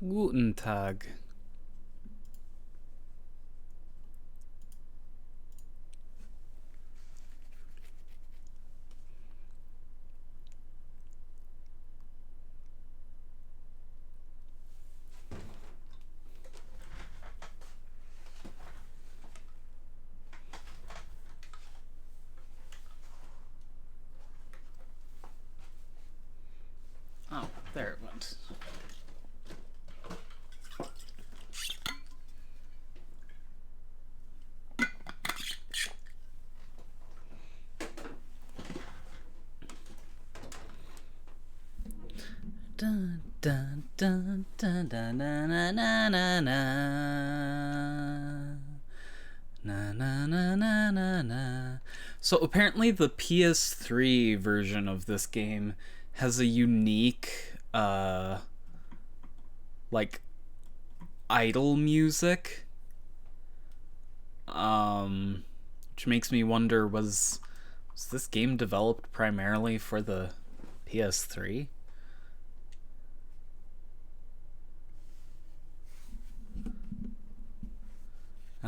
Guten Tag. Oh, there it went. Dun dun dun dun dun na na na na na na na na na na na. So apparently the PS3 version of this game has a unique like idle music. Which makes me wonder, was this game developed primarily for the PS3?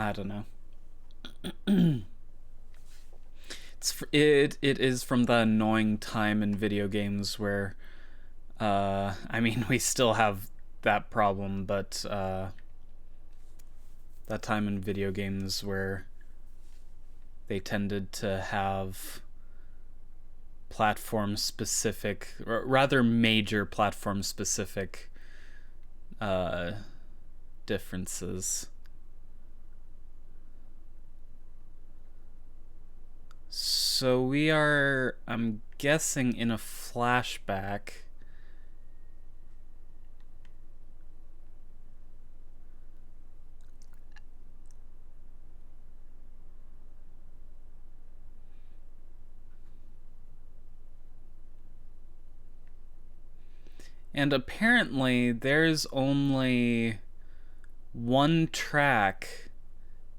I don't know. It is from the annoying time in video games where, I mean, we still have that problem, but that time in video games where they tended to have platform specific, or rather major platform specific differences. So we are, I'm guessing, in a flashback. And apparently there's only one track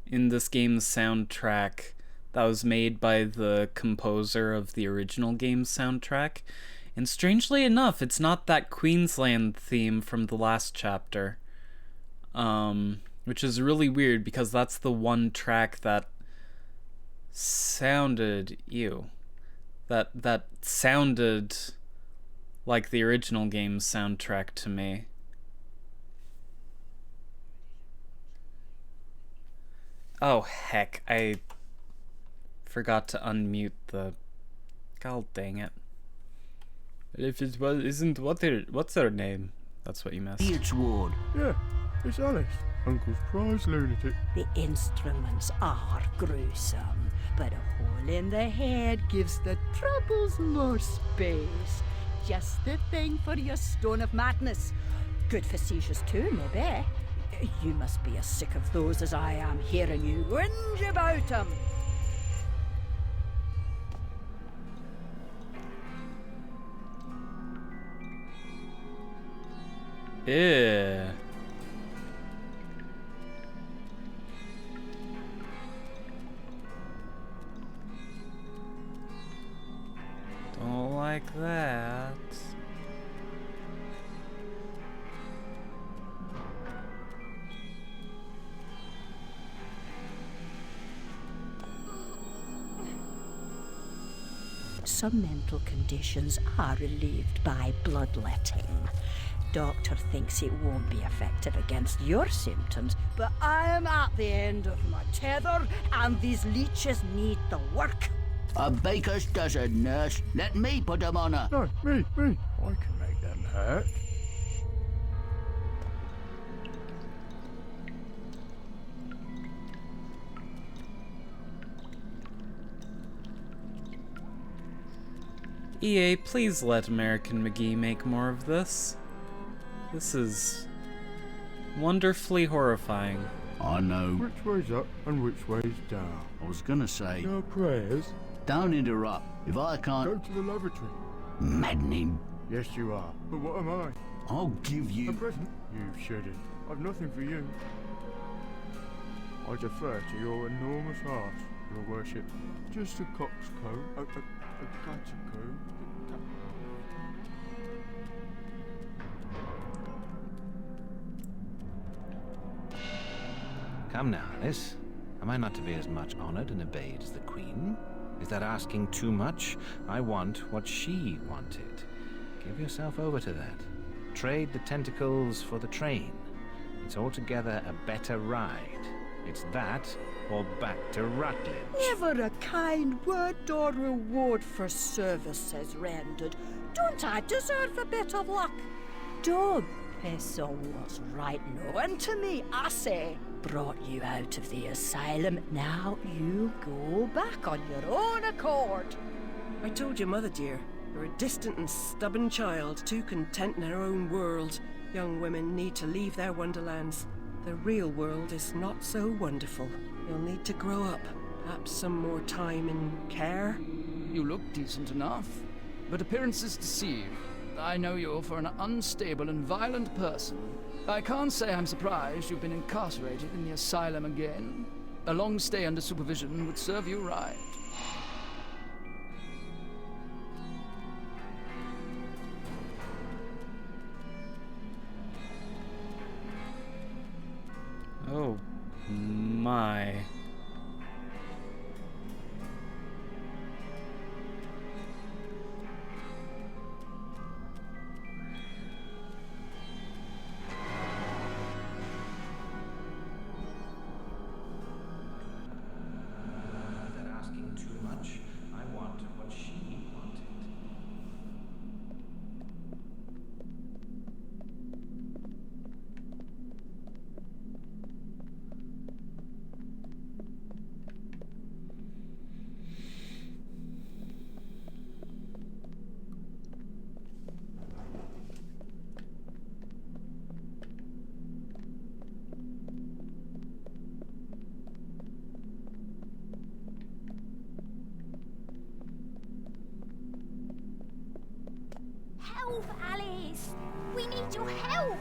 in this game's soundtrack that was made by the composer of the original game's soundtrack. And strangely enough, it's not that Queensland theme from the last chapter. Which is really weird because that's the one track that sounded... That sounded like the original game's soundtrack to me. Oh, heck, I forgot to unmute the... God dang it. If it isn't what's her name? That's what you missed. It's Ward. Yeah, it's Alice, Uncle's prize lunatic. The instruments are gruesome, but a hole in the head gives the troubles more space. Just the thing for your stone of madness. Good for seizures too, maybe. You must be as sick of those as I am hearing you whinge about them. Yeah. Don't like that. Some mental conditions are relieved by bloodletting. Doctor thinks it won't be effective against your symptoms, but I am at the end of my tether, and these leeches need the work. A baker's dozen, nurse. Let me put them on her. No, me. I can make them hurt. EA, please let American McGee make more of this. This is wonderfully horrifying. I know. Which way's up and which way's down? I was gonna say, No prayers. don't interrupt. If I Go can't... to the lavatory. Maddening. Yes, you are. But what am I? I'll give A you... present? You shouldn't. I've nothing for you. I defer to your enormous heart, your worship. Just a coxcomb, a catacomb. Come now, Alice. Am I not to be as much honored and obeyed as the Queen? Is that asking too much? I want what she wanted. Give yourself over to that. Trade the tentacles for the train. It's altogether a better ride. It's that or back to Rutledge. Never a kind word or reward for services rendered. Don't I deserve a bit of luck? Don't piss on what's right known to me, I say. Brought you out of the asylum, now you go back on your own accord. I told your mother, dear. You're a distant and stubborn child, too content in her own world. Young women need to leave their wonderlands. The real world is not so wonderful. You'll need to grow up. Perhaps some more time in care. You look decent enough, but appearances deceive. I know you for an unstable and violent person. I can't say I'm surprised you've been incarcerated in the asylum again. A long stay under supervision would serve you right. Oh my. Is that asking too much? I want what she wanted. Help, Alice! We need your help!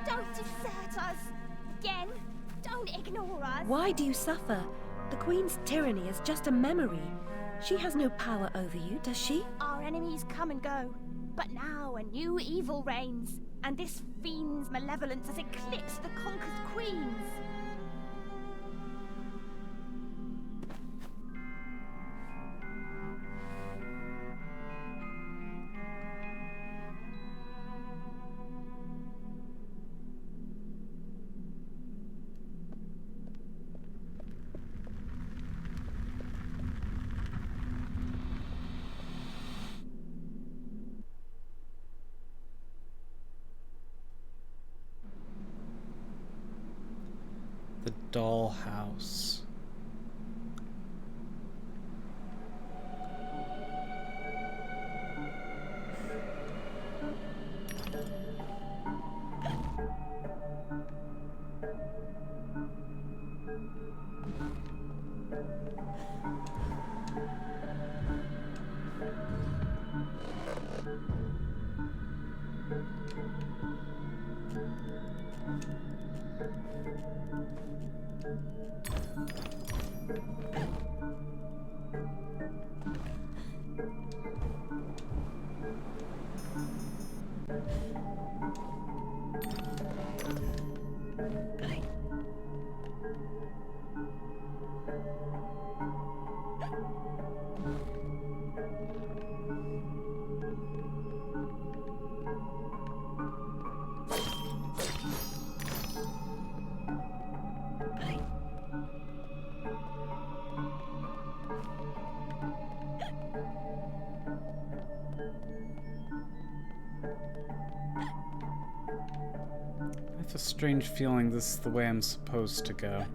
Don't desert us! Again, don't ignore us! Why do you suffer? The Queen's tyranny is just a memory. She has no power over you, does she? Our enemies come and go, but now a new evil reigns, and this fiend's malevolence has eclipsed the conquered queens. The dollhouse. I have a strange feeling this is the way I'm supposed to go.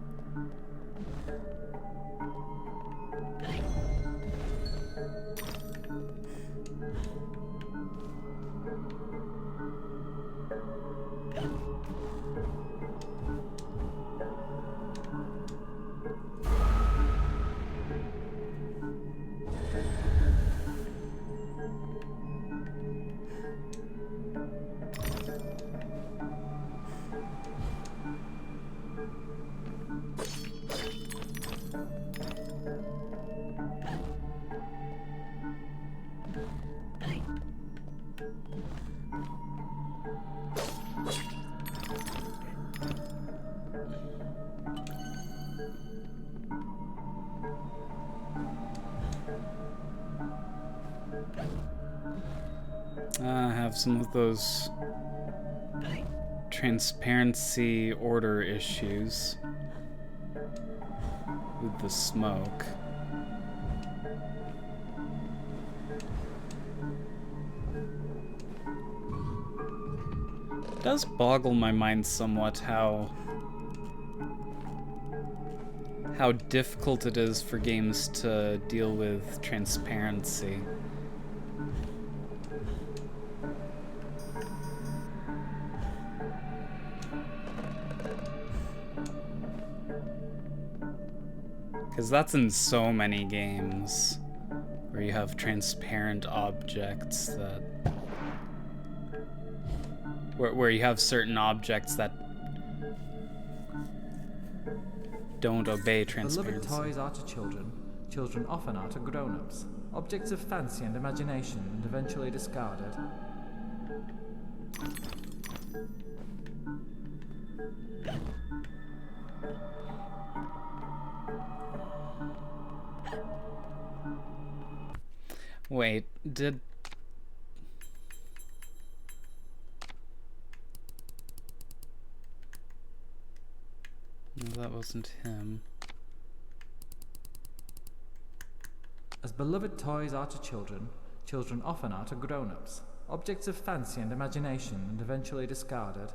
Have some of those transparency order issues with the smoke. It does boggle my mind somewhat how difficult it is for games to deal with transparency. Because that's in so many games where you have transparent objects that where you have certain objects that don't obey transparency. Beloved toys are to children. Children often are to grown-ups. Objects of fancy and imagination and eventually discarded. Wait, did... No, that wasn't him. As beloved toys are to children, children often are to grown-ups. Objects of fancy and imagination and eventually discarded.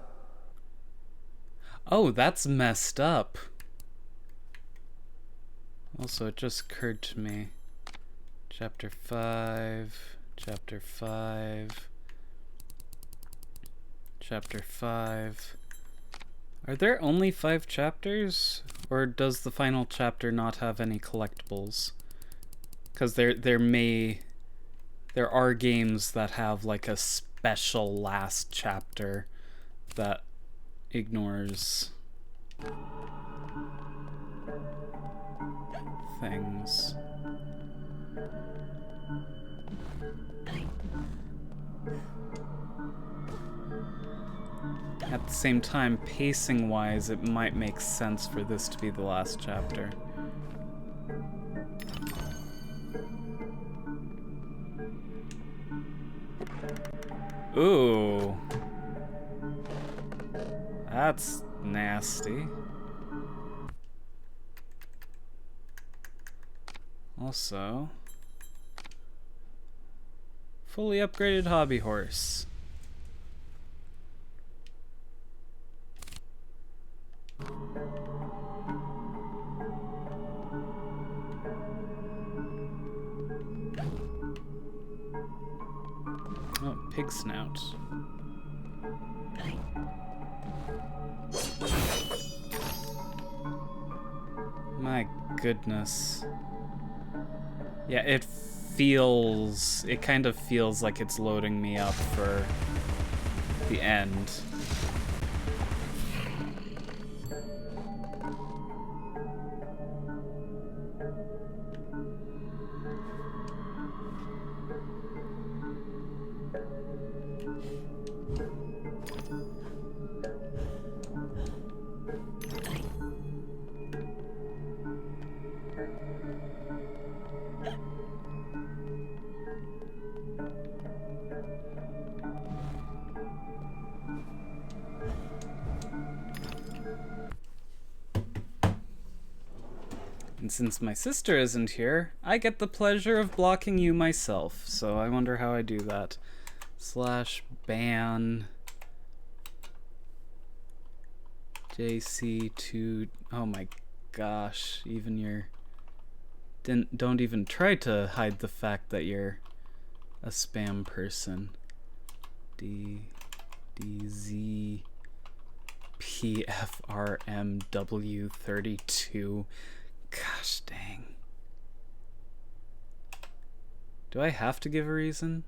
Oh, that's messed up. Also, it just occurred to me. Chapter 5, Chapter 5, Chapter 5. Are there only 5 chapters? Or does the final chapter not have any collectibles? Because there are games that have like a special last chapter that ignores things. At the same time, pacing-wise, it might make sense for this to be the last chapter. Ooh. That's nasty. Also, fully upgraded hobby horse. Oh, pig snout. My goodness. Yeah, it kind of feels like it's loading me up for the end. And since my sister isn't here, I get the pleasure of blocking you myself. So I wonder how I do that. /ban JC2. Oh my gosh, even your don't even try to hide the fact that you're a spam person. DZ PFRMW32. Gosh dang. Do I have to give a reason?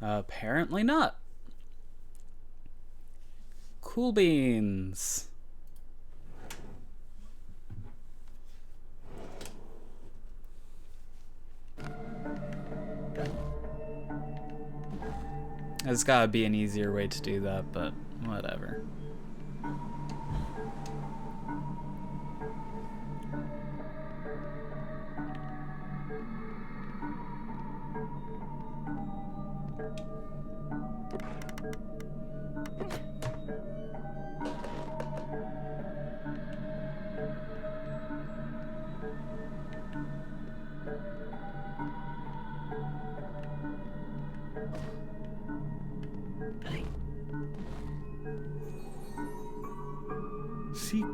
Apparently not. Cool beans. There's gotta be an easier way to do that, but whatever.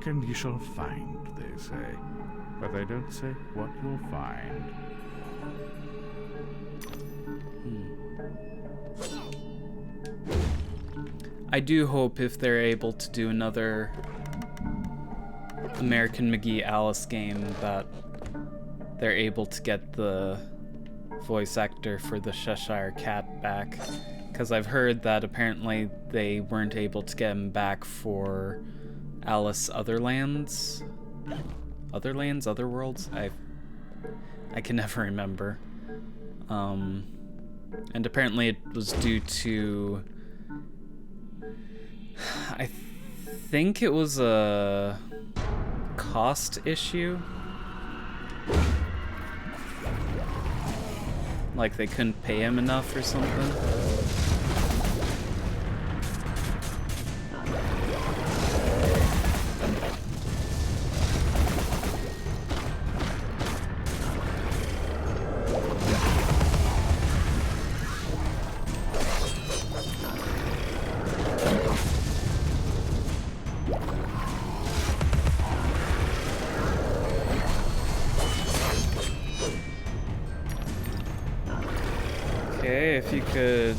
Look and you shall find, they say. But they don't say what you'll find. I do hope if they're able to do another American McGee Alice game that they're able to get the voice actor for the Cheshire Cat back. Because I've heard that apparently they weren't able to get him back for Alice Otherlands? Otherlands? Otherworlds? I can never remember. And apparently it was due to... I think it was a cost issue. Like they couldn't pay him enough or something. Okay, if you could...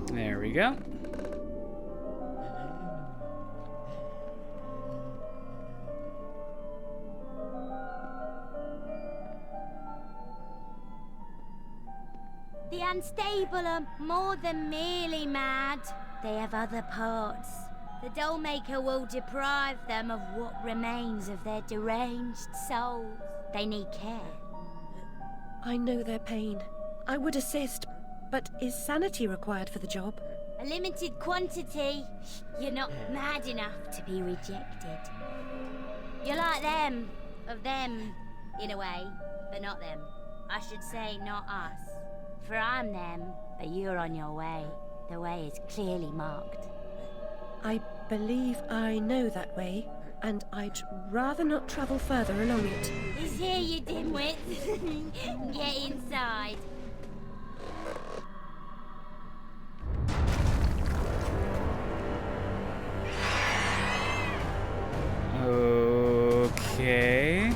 There we go. The unstable are more than merely mad. They have other parts. The Dollmaker will deprive them of what remains of their deranged souls. They need care. I know their pain. I would assist, but is sanity required for the job? A limited quantity. You're not mad enough to be rejected. You're like them. Of them, in a way, but not them. I should say not us. For I'm them, but you're on your way. The way is clearly marked. I believe I know that way, and I'd rather not travel further along it. Is here, you dimwit. Get inside. Okay.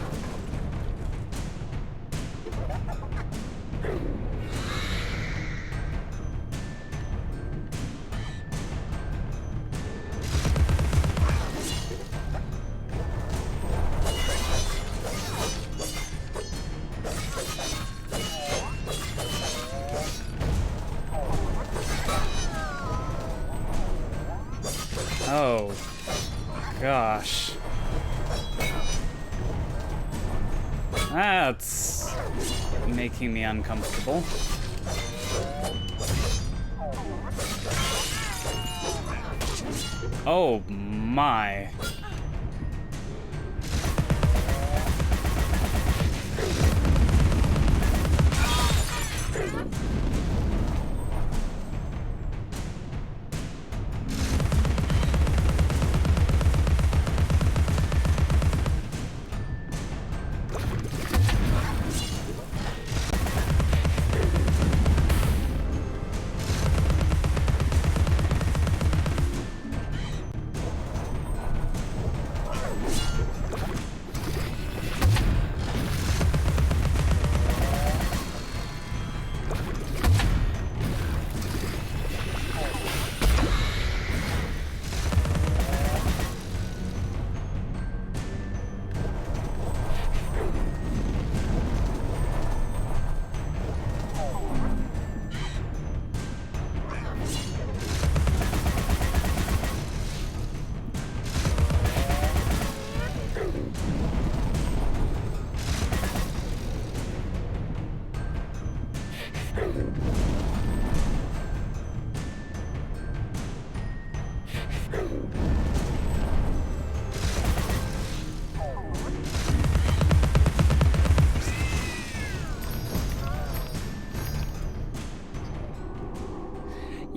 Oh, gosh. That's making me uncomfortable. Oh my.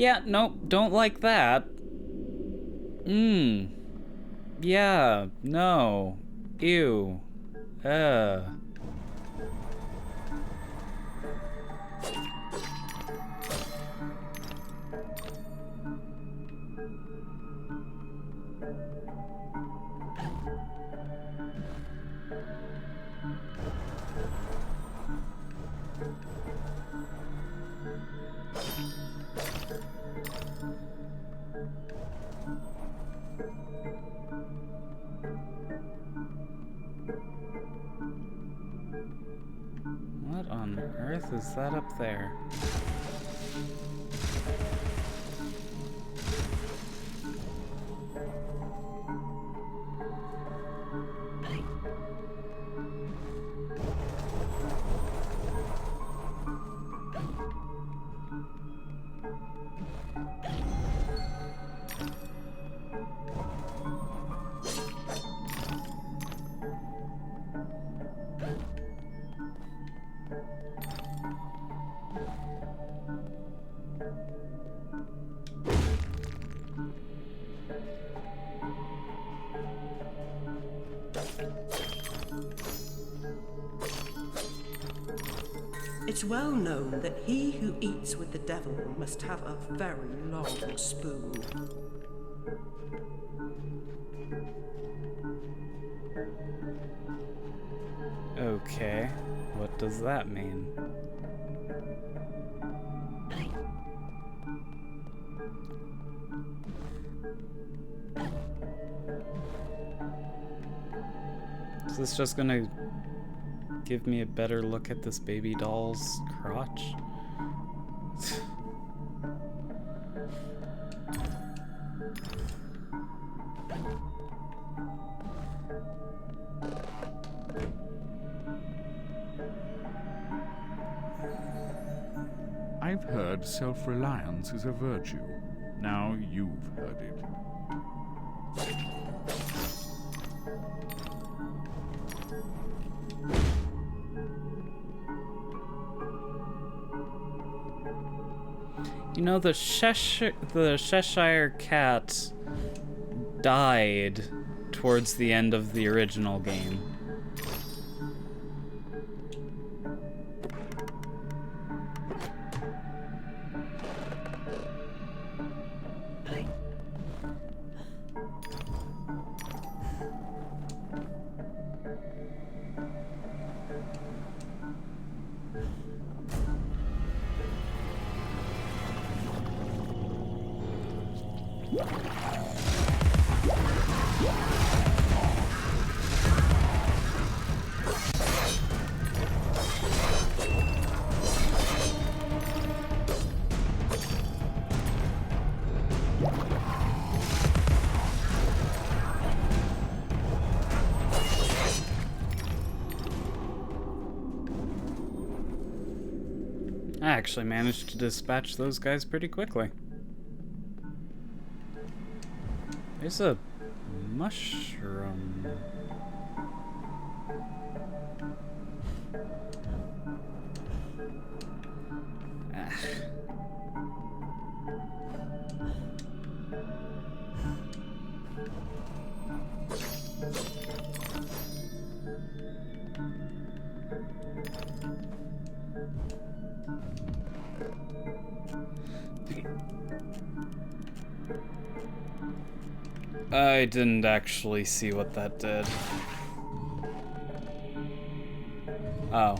Yeah, nope, don't like that. Yeah, no. Ew. What on earth is that up there? It's well known that he who eats with the devil must have a very long spoon. Okay, what does that mean? Is this just gonna give me a better look at this baby doll's crotch? I've heard self-reliance is a virtue. Now you've heard it. You know, the Cheshire Cat died towards the end of the original game. I actually managed to dispatch those guys pretty quickly. There's a mushroom. I didn't actually see what that did. Oh.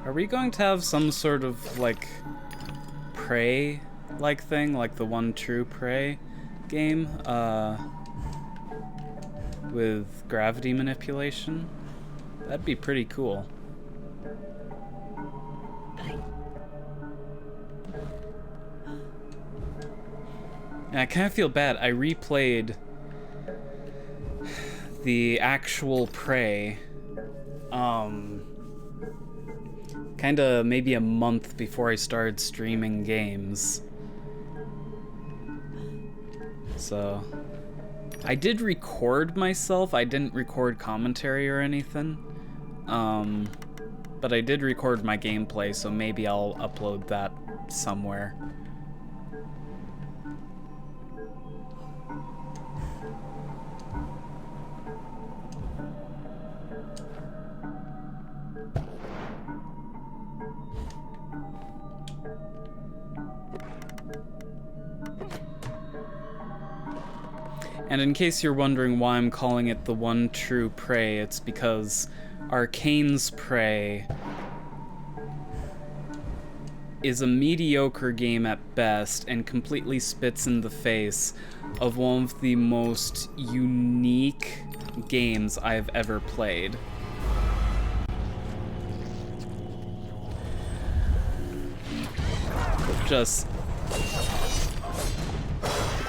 Are we going to have some sort of, like, Prey-like thing, like the One True Prey game, with gravity manipulation? That'd be pretty cool. And I kind of feel bad. I replayed the actual Prey, kinda maybe a month before I started streaming games. So I did record myself. I didn't record commentary or anything. But I did record my gameplay, so maybe I'll upload that somewhere. And in case you're wondering why I'm calling it the One True Prey, it's because Arcane's Prey is a mediocre game at best and completely spits in the face of one of the most unique games I've ever played.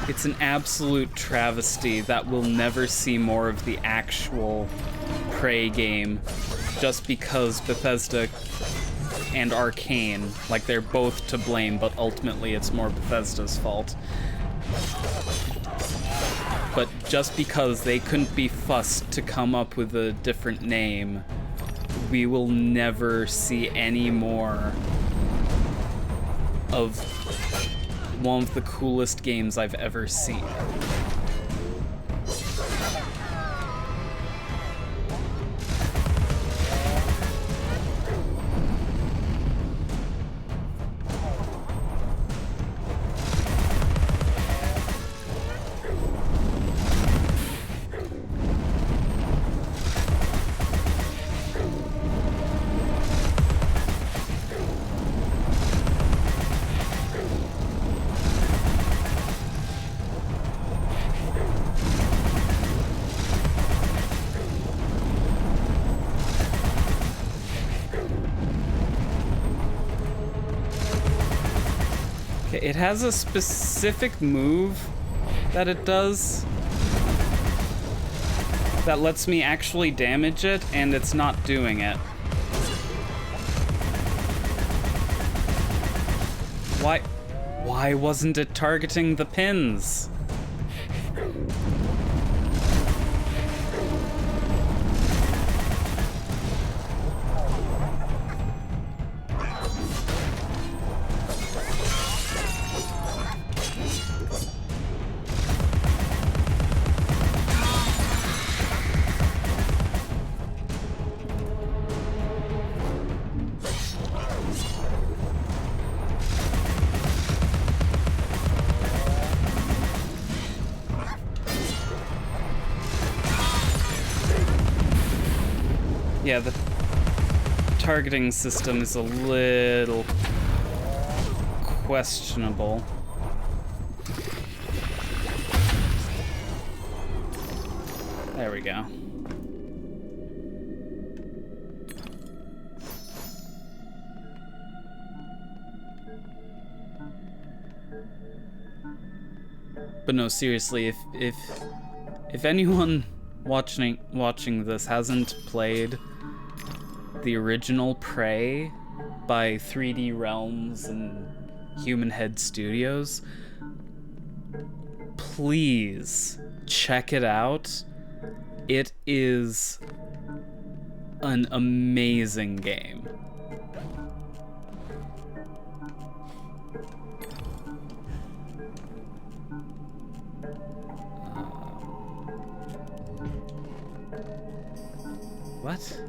It's an absolute travesty that we'll never see more of the actual Prey game, just because Bethesda and Arcane, like, they're both to blame, but ultimately it's more Bethesda's fault. But just because they couldn't be fussed to come up with a different name, we will never see any more of one of the coolest games I've ever seen. It has a specific move that it does that lets me actually damage it, and it's not doing it. Why wasn't it targeting the pins? Yeah, the targeting system is a little questionable. There we go. But no, seriously, if anyone watching this hasn't played the original Prey by 3D Realms and Human Head Studios, please check it out. It is an amazing game. What?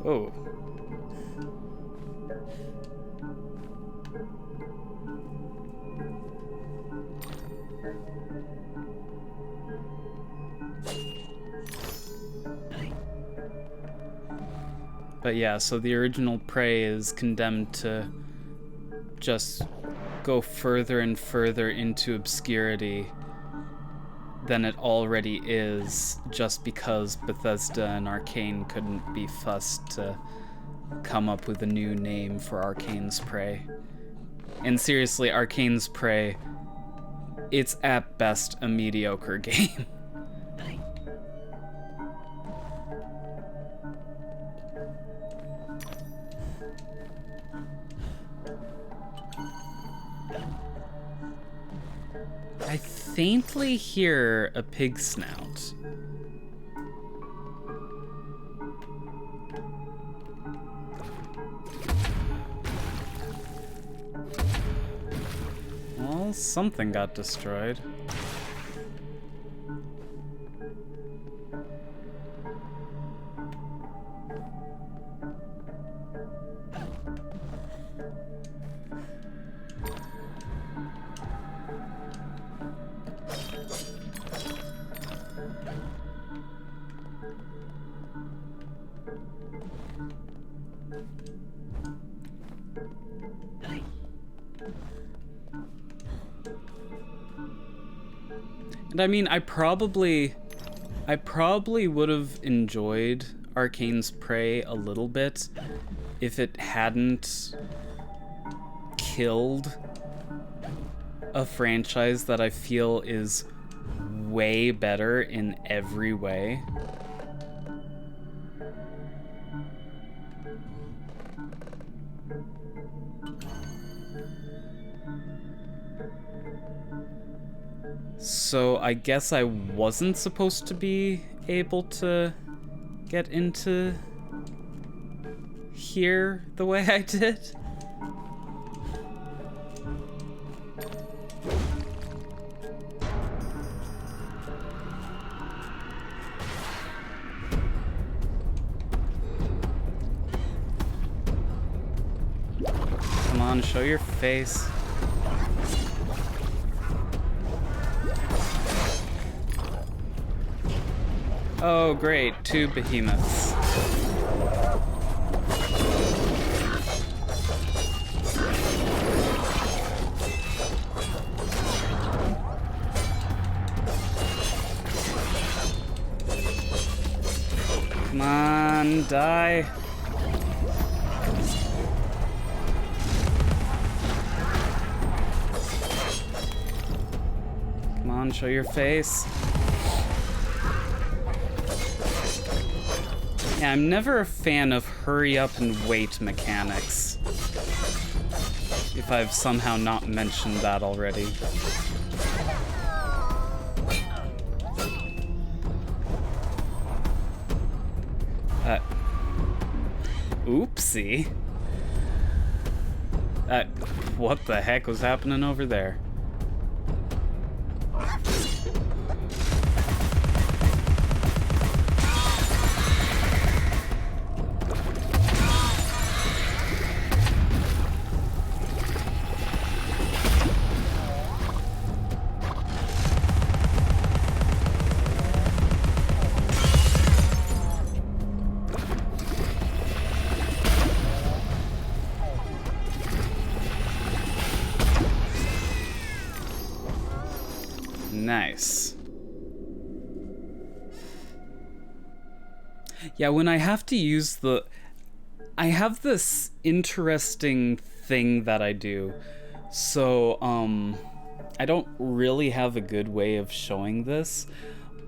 Oh. But yeah, so the original prey is condemned to just go further and further into obscurity than it already is, just because Bethesda and Arcane couldn't be fussed to come up with a new name for Arcane's Prey. And seriously, Arcane's Prey, it's at best a mediocre game. I faintly hear a pig snout. Well, something got destroyed. And I mean, I probably would have enjoyed Arcane's Prey a little bit if it hadn't killed a franchise that I feel is way better in every way. So I guess I wasn't supposed to be able to get into here the way I did. Come on, show your face. Oh, great, 2 behemoths. Come on, die. Come on, show your face. Yeah, I'm never a fan of hurry up and wait mechanics. If I've somehow not mentioned that already. Oopsie. What the heck was happening over there? Nice. Yeah, when I have to use the... I have this interesting thing that I do. So, I don't really have a good way of showing this.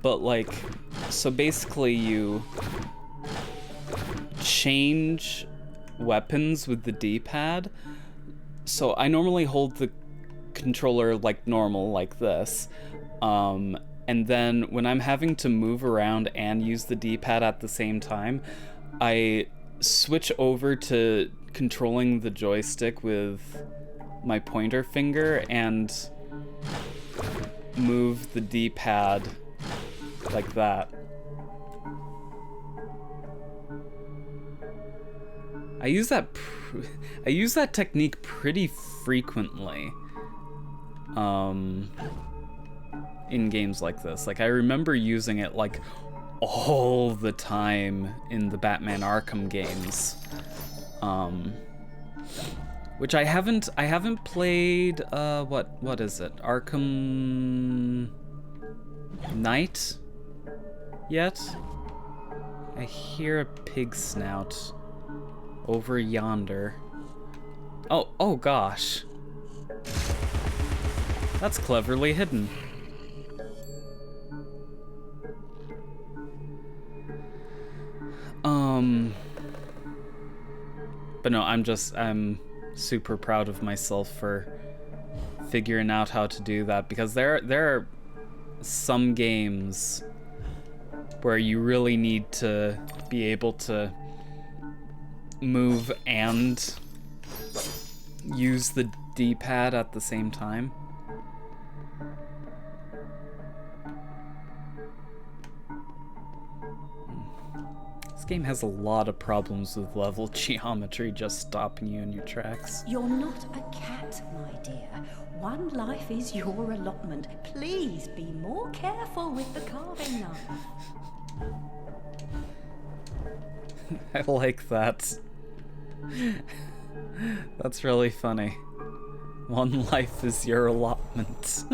But, like, so basically you change weapons with the D-pad. So I normally hold the controller like normal, like this. And then when I'm having to move around and use the D-pad at the same time, I switch over to controlling the joystick with my pointer finger and move the D-pad like that. I use that technique pretty frequently. In games like this. Like, I remember using it, like, all the time in the Batman Arkham games. Which I haven't played, what is it? Arkham Knight yet? I hear a pig snout over yonder. Oh gosh. That's cleverly hidden. But no, I'm super proud of myself for figuring out how to do that, because there are some games where you really need to be able to move and use the D-pad at the same time. This game has a lot of problems with level geometry just stopping you in your tracks. You're not a cat, my dear. One life is your allotment. Please be more careful with the carving knife. I like that. That's really funny. One life is your allotment.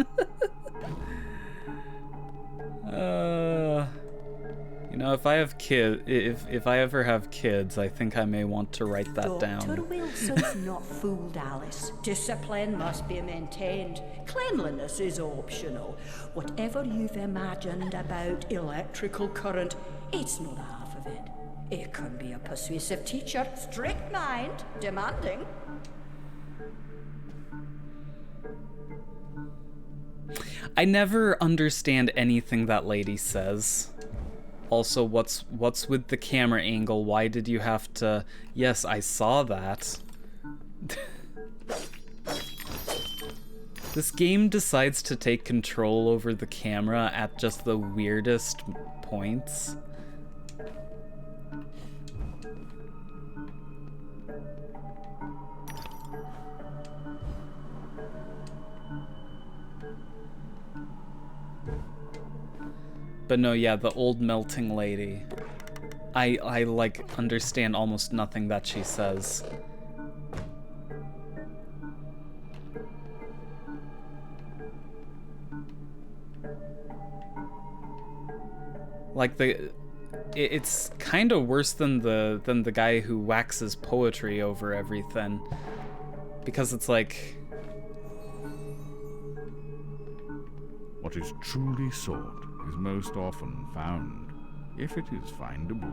You know, if I have if I ever have kids, I think I may want to write that down. Dr. Wilson's not fooled Alice. Discipline must be maintained. Cleanliness is optional. Whatever you've imagined about electrical current, it's not half of it. It can be a persuasive teacher, strict mind, demanding. I never understand anything that lady says. Also, what's with the camera angle? Why did you have to... Yes, I saw that. This game decides to take control over the camera at just the weirdest points. But no, yeah, the old melting lady. I like understand almost nothing that she says. Like it's kind of worse than the guy who waxes poetry over everything, because it's like, what is truly sought is most often found, if it is findable.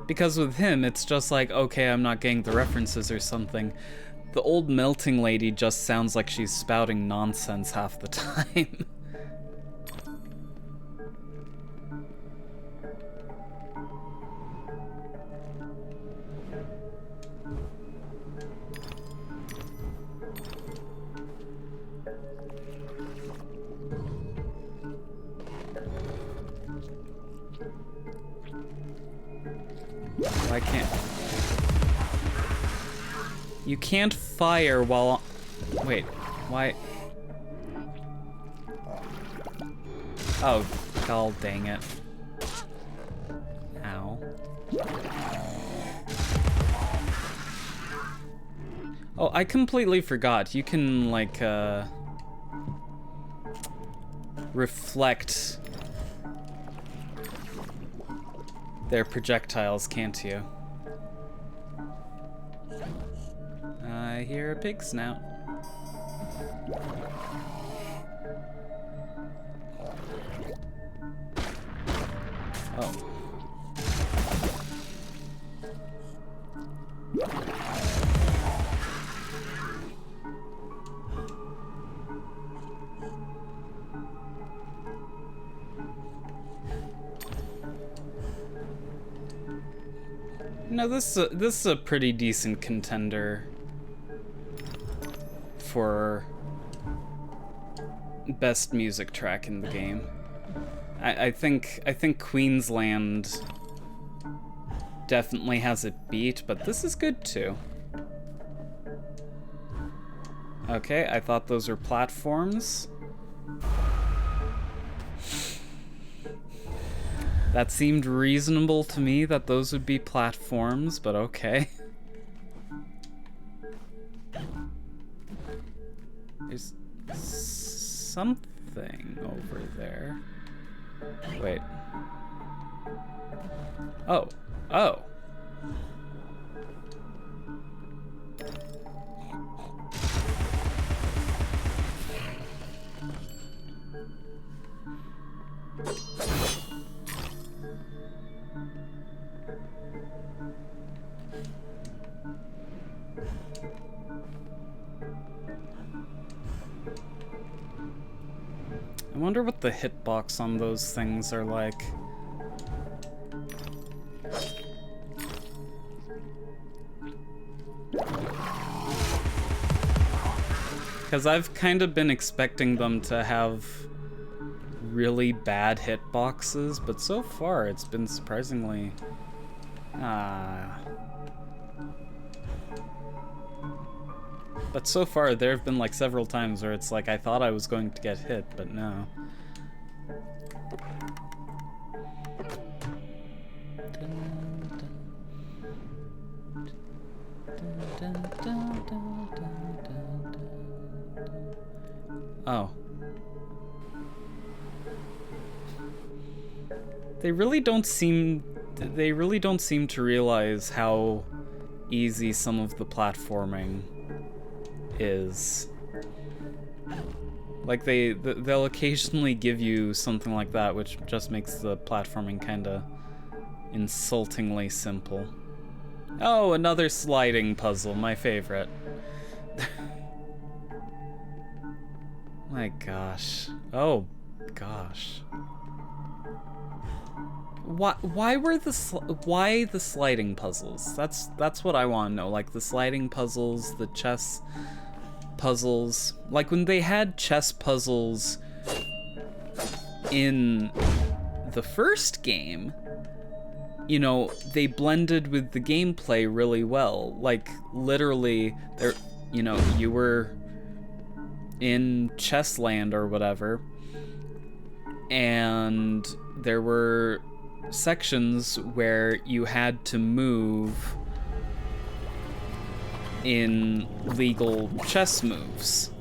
Because with him, it's just like, okay, I'm not getting the references or something. The old melting lady just sounds like she's spouting nonsense half the time. I can't. You can't fire while... Wait, why? Oh, god dang it. Ow. Oh, I completely forgot. You can, like, reflect their projectiles, can't you? I hear a pig snout. Oh. No, this is a pretty decent contender for best music track in the game. I think Queensland definitely has it beat, but this is good too. Okay, I thought those were platforms. That seemed reasonable to me that those would be platforms, but okay. There's something over there. Wait. Oh. Oh. I wonder what the hitbox on those things are like. Because I've kind of been expecting them to have really bad hitboxes, but so far it's been surprisingly... But so far there have been like several times where it's like I thought I was going to get hit, but no. Oh. They really don't seem to realize how easy some of the platforming is. Like they'll occasionally give you something like that, which just makes the platforming kinda insultingly simple. Oh, another sliding puzzle, my favorite. My gosh. Oh gosh. Why the sliding puzzles? That's what I want to know. Like the sliding puzzles, the chess puzzles. Like when they had chess puzzles in the first game, you know, they blended with the gameplay really well. Like literally, there, you know, you were in chess land or whatever, and there were sections where you had to move in legal chess moves.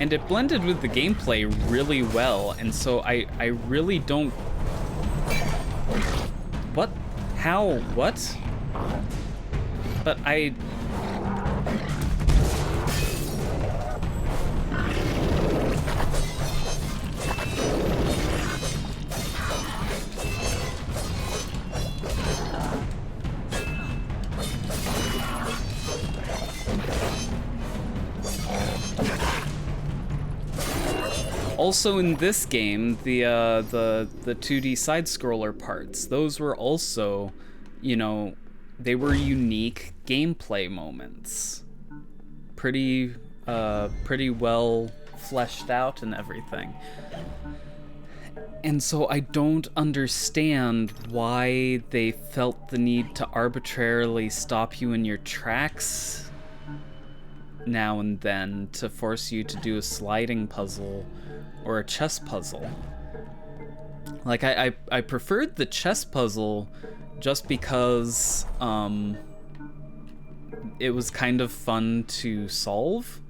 And it blended with the gameplay really well, and so I really don't... What? How? What? But I... Also in this game, the 2D side-scroller parts, those were also, you know, they were unique gameplay moments. Pretty well fleshed out and everything. And so I don't understand why they felt the need to arbitrarily stop you in your tracks now and then to force you to do a sliding puzzle or a chess puzzle. Like, I preferred the chess puzzle just because it was kind of fun to solve.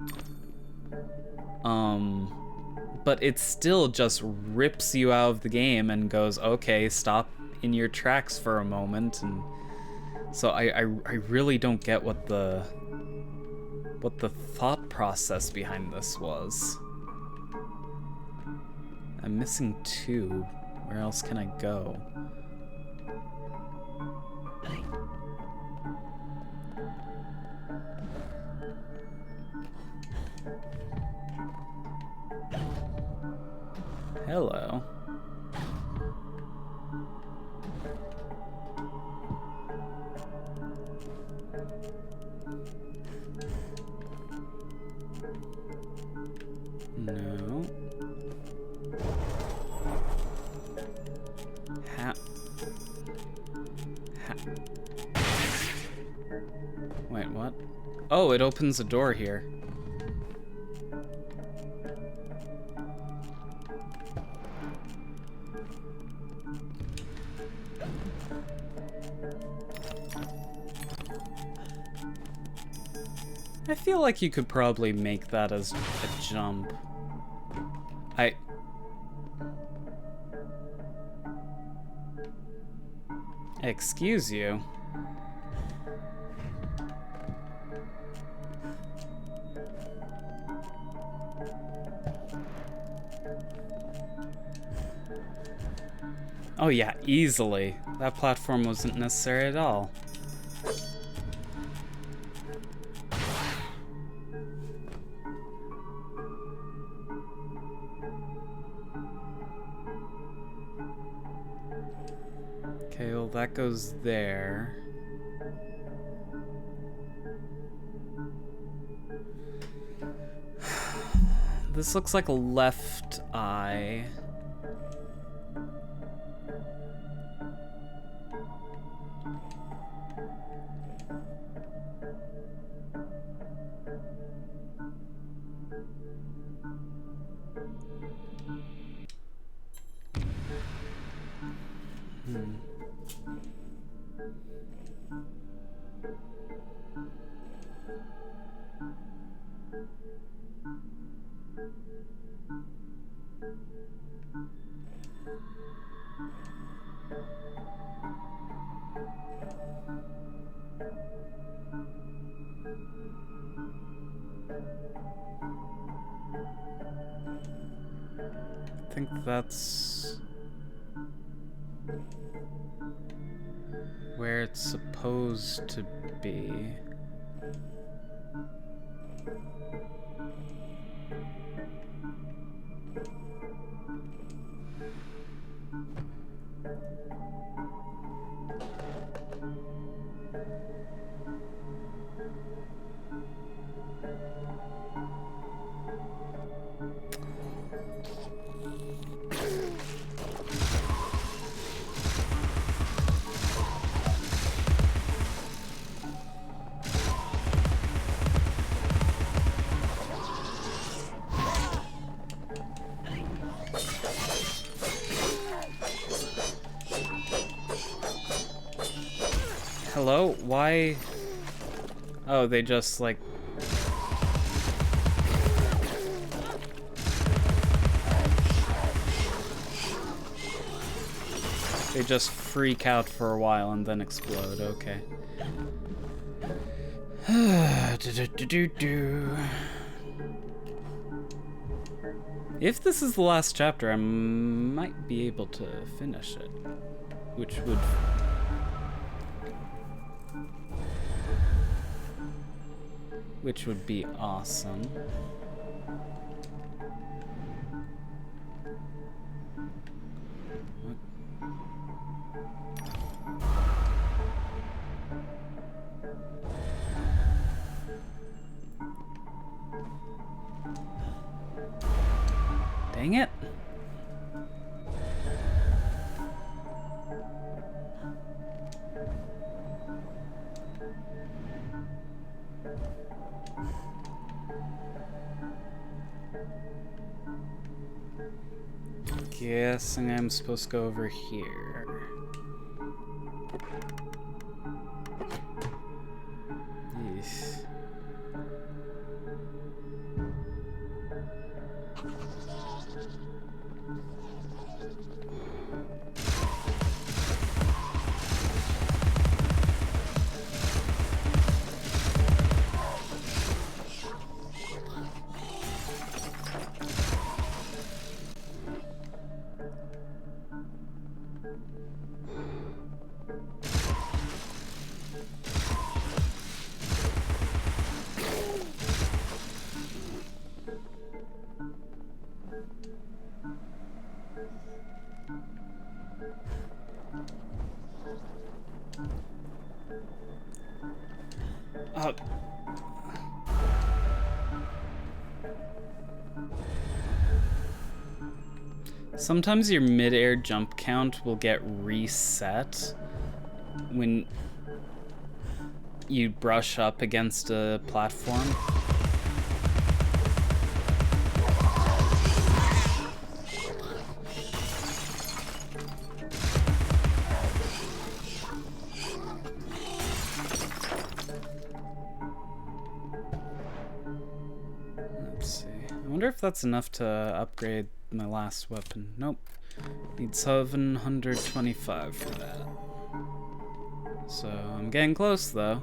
But it still just rips you out of the game and goes, okay, stop in your tracks for a moment. And so I really don't get what the thought process behind this was. I'm missing 2. Where else can I go? Hello. No. Wait, what? Oh, it opens a door here. I feel like you could probably make that as a jump. Excuse you. Oh yeah, easily. That platform wasn't necessary at all. Okay, well that goes there. This looks like a left eye. I think that's where it's supposed to be. Hello? Why? Oh, they just like... They just freak out for a while and then explode, okay. If this is the last chapter, I might be able to finish it, which would be awesome. Dang it. Guessing I'm supposed to go over here. Yeesh. Sometimes your mid-air jump count will get reset when you brush up against a platform. wonder if that's enough to upgrade my last weapon. Nope. Need 725 for that. So I'm getting close though.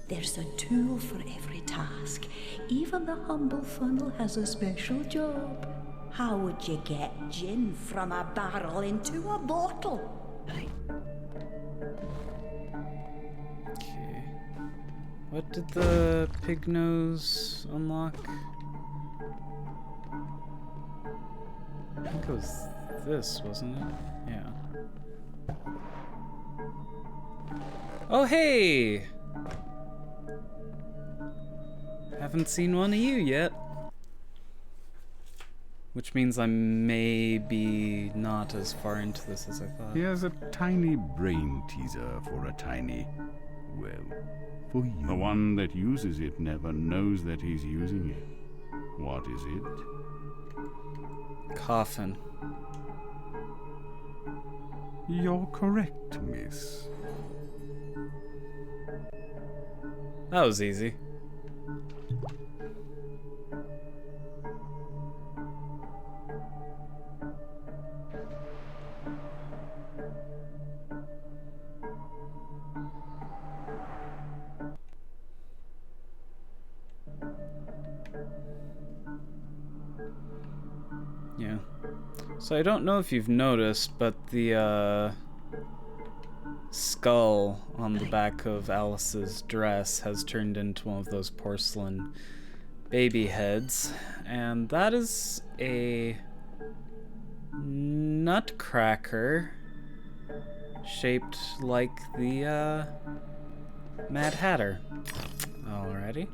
There's a tool for every task. Even the humble funnel has a special job. How would you get gin from a barrel into a bottle? Okay. What did the pig nose unlock? I think it was this, wasn't it? Yeah. Oh, hey! Haven't seen one of you yet. Which means I'm maybe not as far into this as I thought. Here's a tiny brain teaser for a tiny, well, for you. The one that uses it never knows that he's using it. What is it? Coffin. You're correct, miss. That was easy. Yeah. So I don't know if you've noticed, but the skull on the back of Alice's dress has turned into one of those porcelain baby heads, and that is a nutcracker shaped like the Mad Hatter. Alrighty.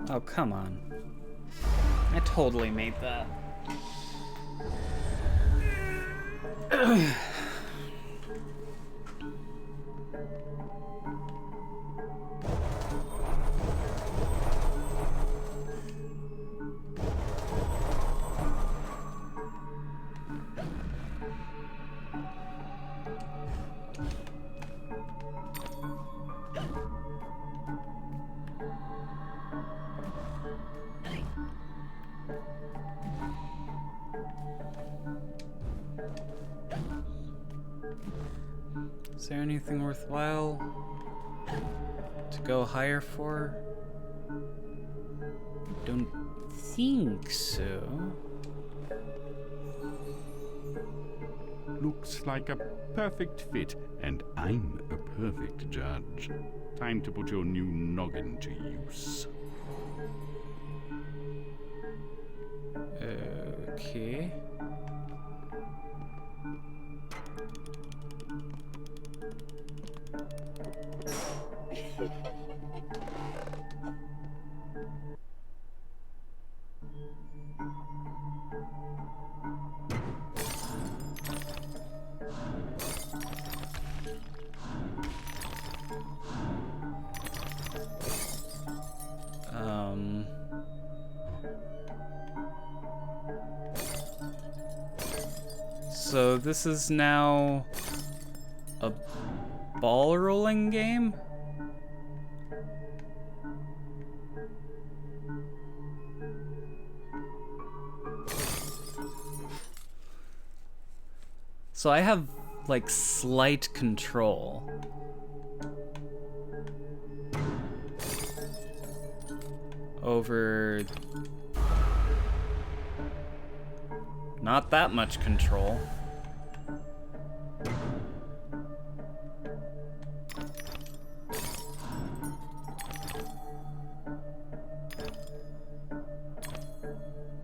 Oh, come on. I totally made that. Is there anything worthwhile to go higher for? Don't think so. Looks like a perfect fit, and I'm a perfect judge. Time to put your new noggin to use. Okay. So this is now a ball rolling game? So I have like slight control. over... Not that much control.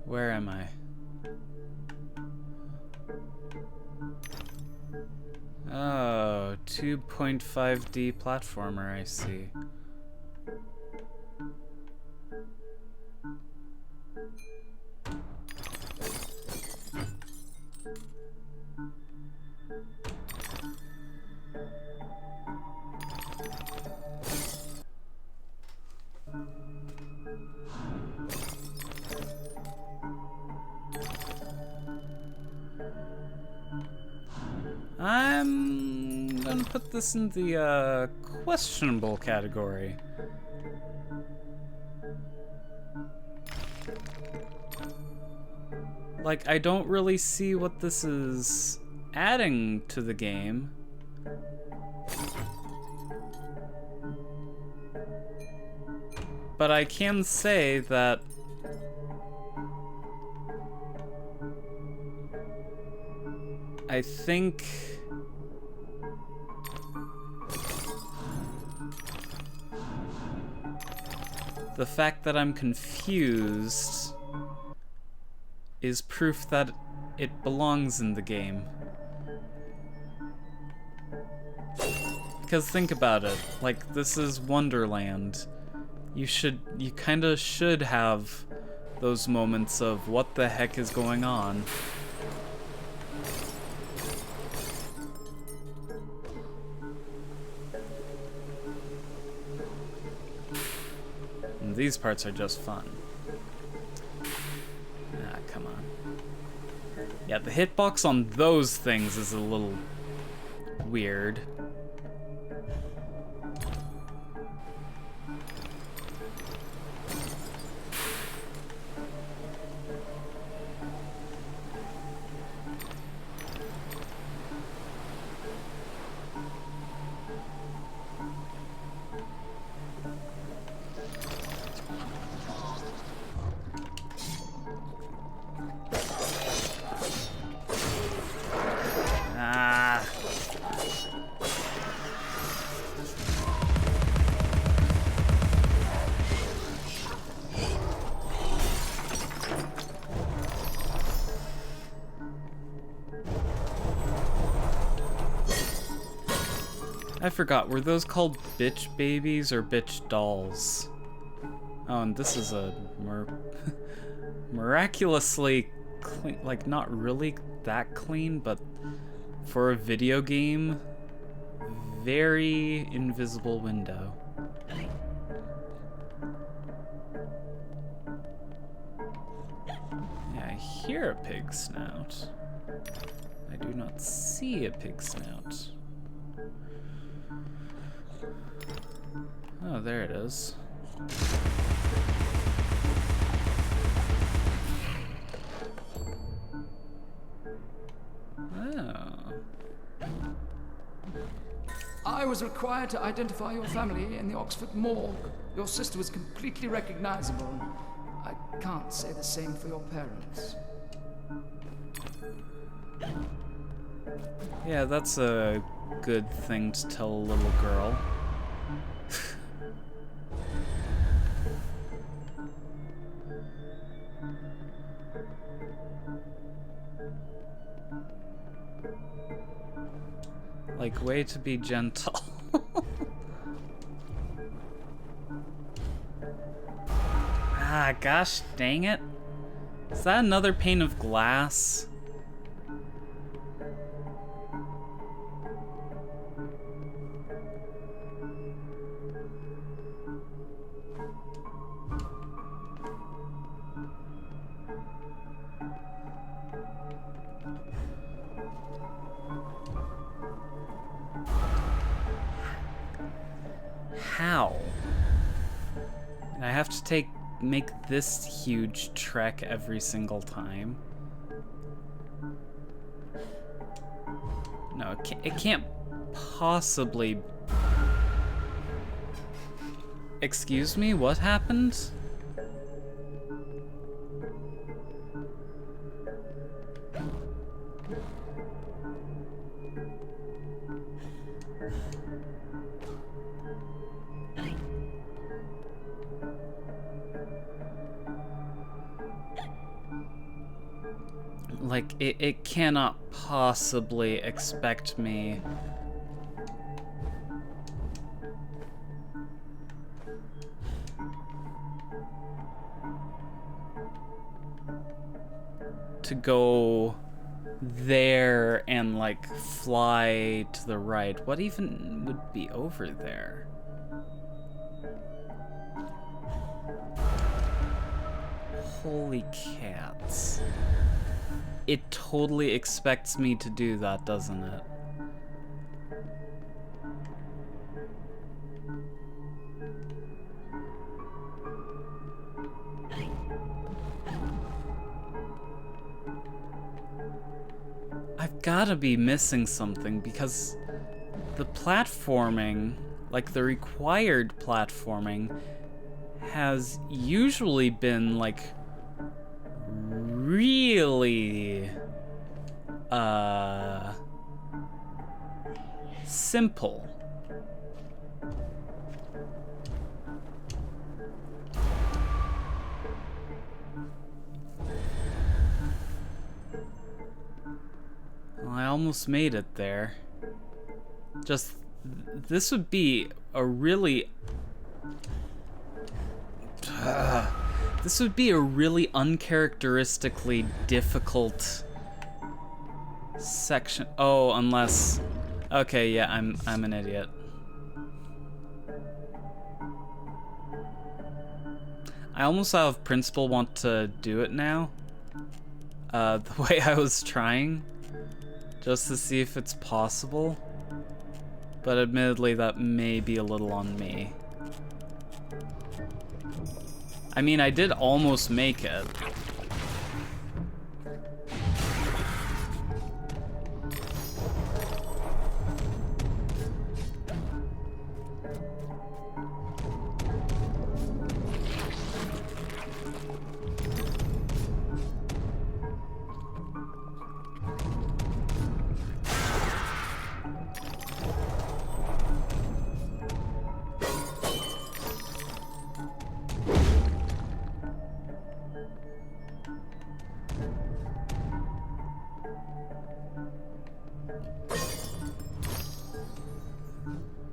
Where am I? Oh, 2.5D platformer, I see. I'm gonna put this in the questionable category. Like, I don't really see what this is adding to the game. But I can say that I think the fact that I'm confused is proof that it belongs in the game. Because think about it, like, this is Wonderland. You kinda should have those moments of what the heck is going on. And these parts are just fun. Ah, come on. Yeah, the hitbox on those things is a little weird. I forgot, were those called bitch babies or bitch dolls? Oh, and this is a miraculously clean, like not really that clean, but for a video game, very invisible window. Yeah, I hear a pig snout. I do not see a pig snout. Oh, there it is. Oh. I was required to identify your family in the Oxford morgue. Your sister was completely recognizable. I can't say the same for your parents. Yeah, that's a good thing to tell a little girl. Like, way to be gentle. Ah, gosh dang it. Is that another pane of glass? How? And I have to make this huge trek every single time? No, it can't possibly... Excuse me, what happened? Like, it cannot possibly expect me to go there and, like, fly to the right. What even would be over there? Holy cats. It totally expects me to do that, doesn't it? I've gotta be missing something because the platforming, like the required platforming, has usually been like really simple. Well, I almost made it there. Just this would be a really this would be a really uncharacteristically difficult section. Oh, unless... Okay, yeah, I'm an idiot. I almost out of principle want to do it now. The way I was trying. Just to see if it's possible. But admittedly, that may be a little on me. I mean, I did almost make it.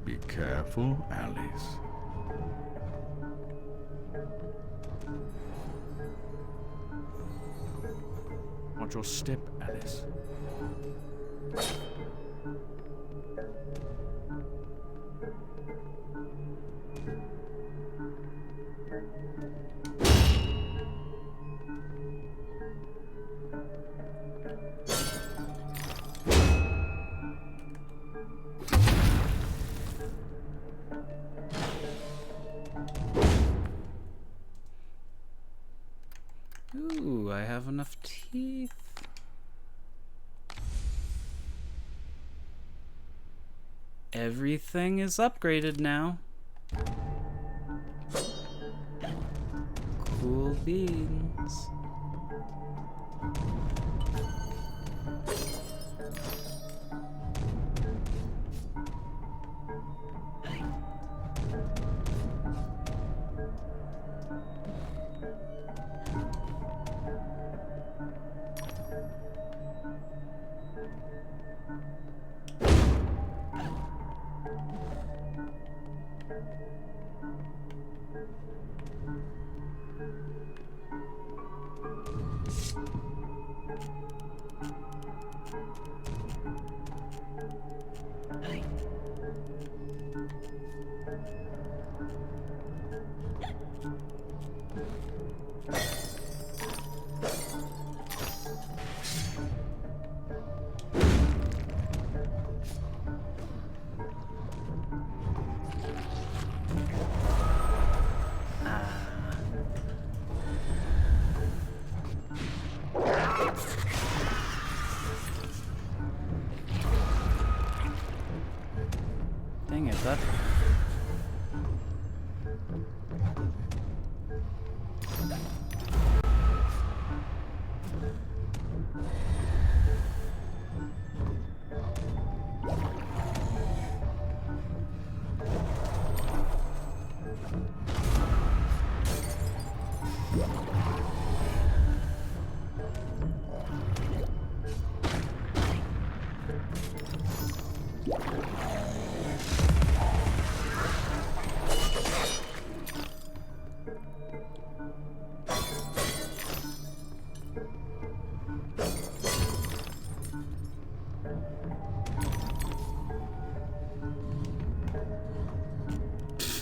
Be careful, Alice. Watch your step, Alice. Ooh, I have enough teeth. Everything is upgraded now. Cool beans.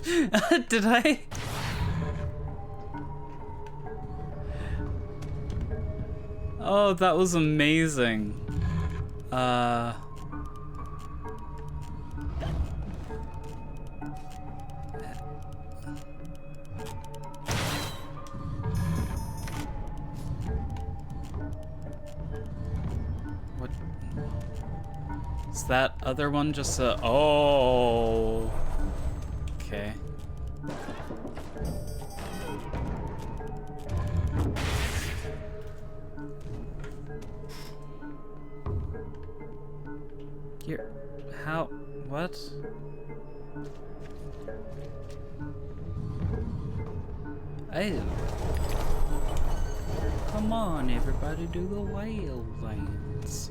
Did I? Oh, that was amazing. What? Is that other one just a... Oh. Okay. Here. How? What? Oh. Come on, everybody, do the whale dance.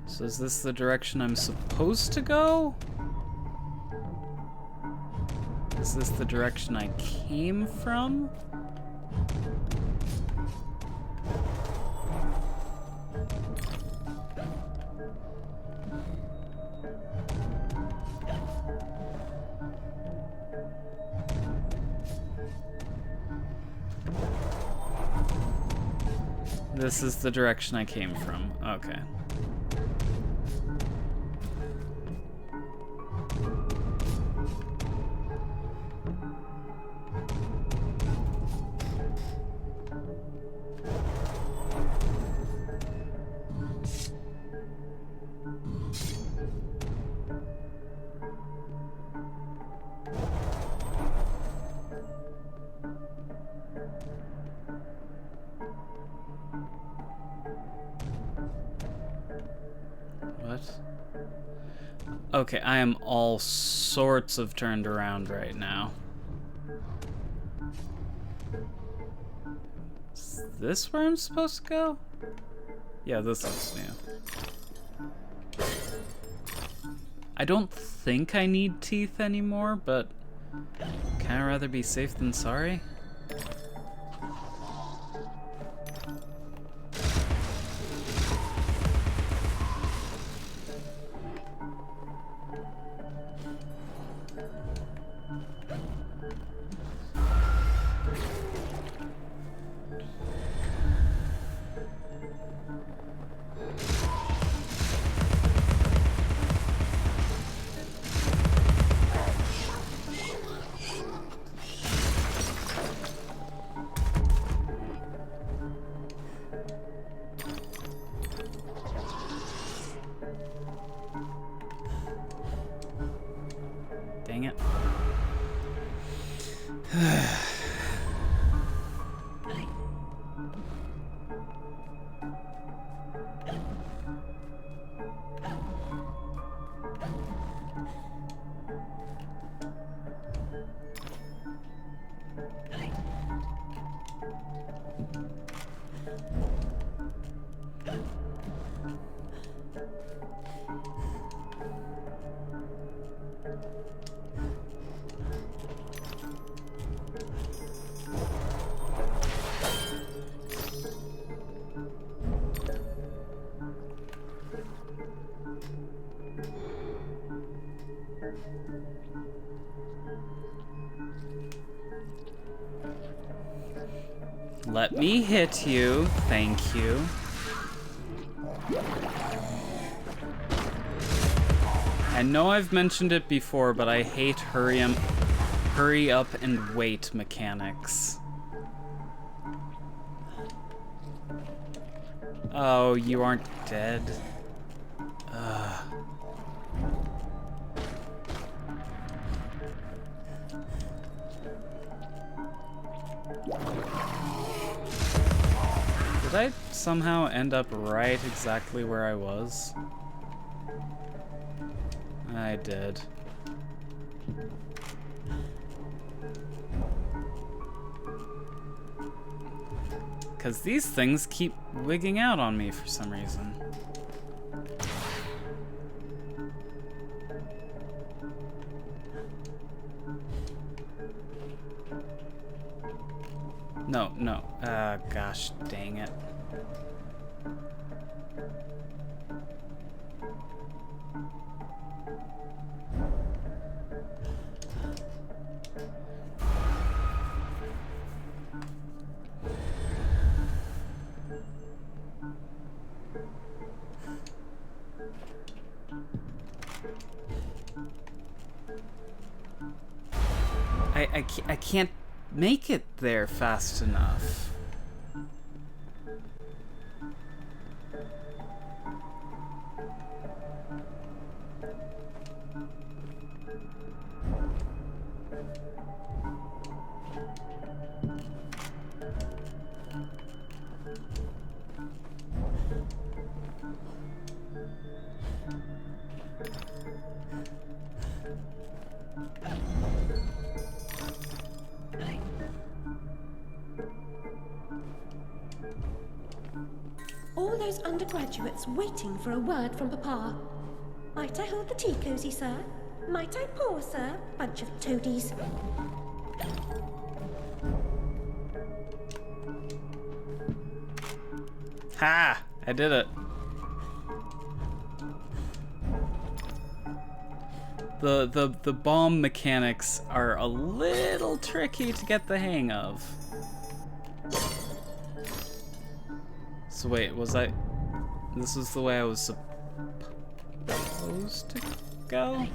So is this the direction I'm supposed to go? Is this the direction I came from? This is the direction I came from. Okay. Okay, I am all sorts of turned around right now. Is this where I'm supposed to go? Yeah, this looks new. I don't think I need teeth anymore, but can I rather be safe than sorry? Dang it. Let me hit you, thank you. I know I've mentioned it before, but I hate hurry up and wait mechanics. Oh, you aren't dead. Ugh. Did I somehow end up right exactly where I was? I did. Because these things keep wigging out on me for some reason. No, no. Gosh dang it. I can't make it there fast enough. All those undergraduates waiting for a word from Papa. Might I hold the tea cosy, sir? Might I pour, sir? Bunch of toadies. Ha! I did it. The bomb mechanics are a little tricky to get the hang of. So wait, was I... This is the way I was supposed to go?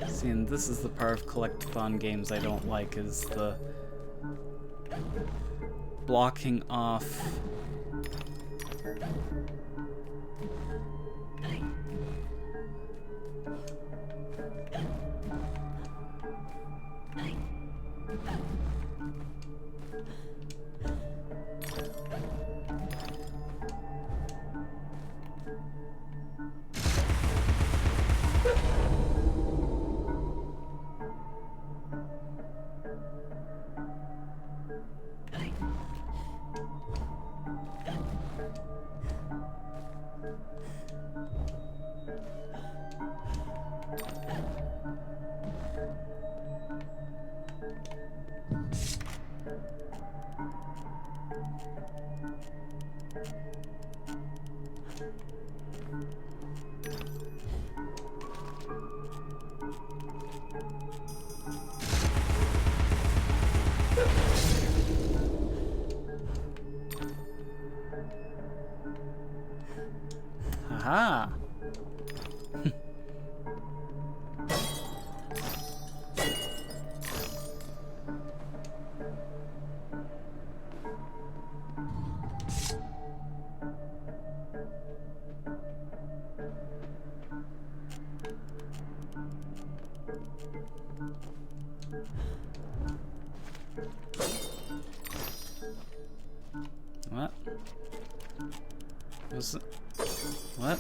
See, and this is the part of collectathon games I don't like, is the blocking off. Aha! What? Was it? What?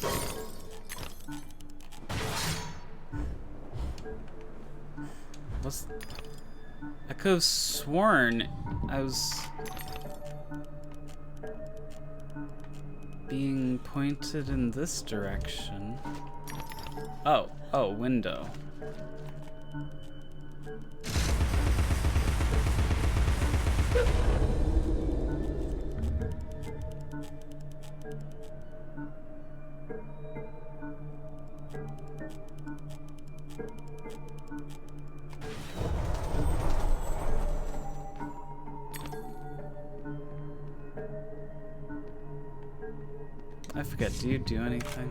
What's... I could have sworn I was being pointed in this direction. Oh, window. I forget, do you do anything?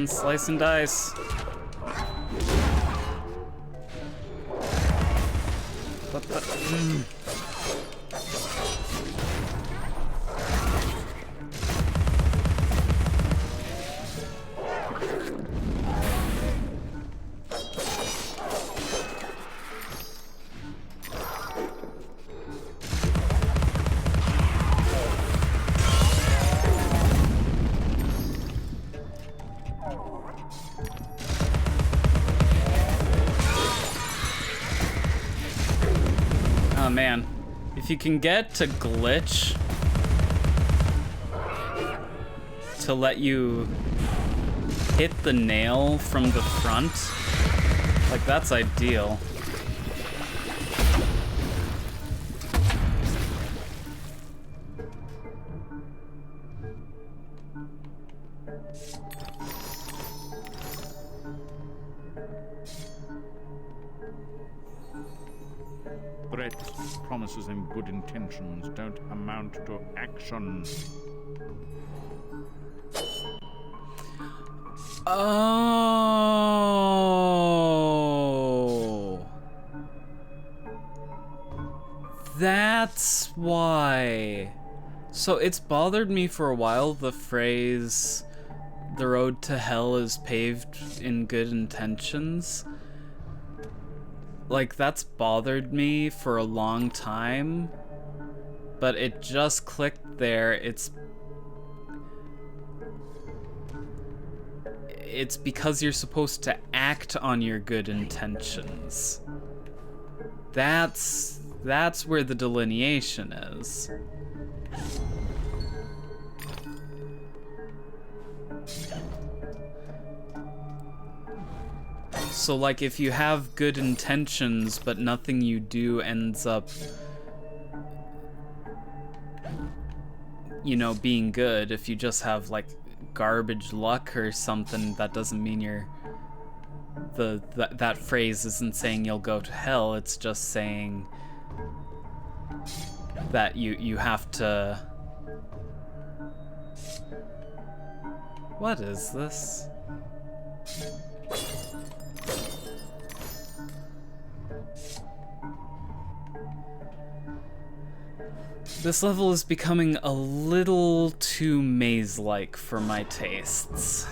slice and dice. What the? Oh man, if you can get to glitch to let you hit the nail from the front, like that's ideal. Threats, promises, and good intentions don't amount to action. Oh, that's why. So it's bothered me for a while, the phrase, "The road to hell is paved in good intentions." Like, that's bothered me for a long time, but it just clicked there. It's because you're supposed to act on your good intentions. That's where the delineation is. So, like, if you have good intentions, but nothing you do ends up, you know, being good, if you just have, like, garbage luck or something, that doesn't mean you're... That phrase isn't saying you'll go to hell, it's just saying that you have to... What is this? This level is becoming a little too maze-like for my tastes.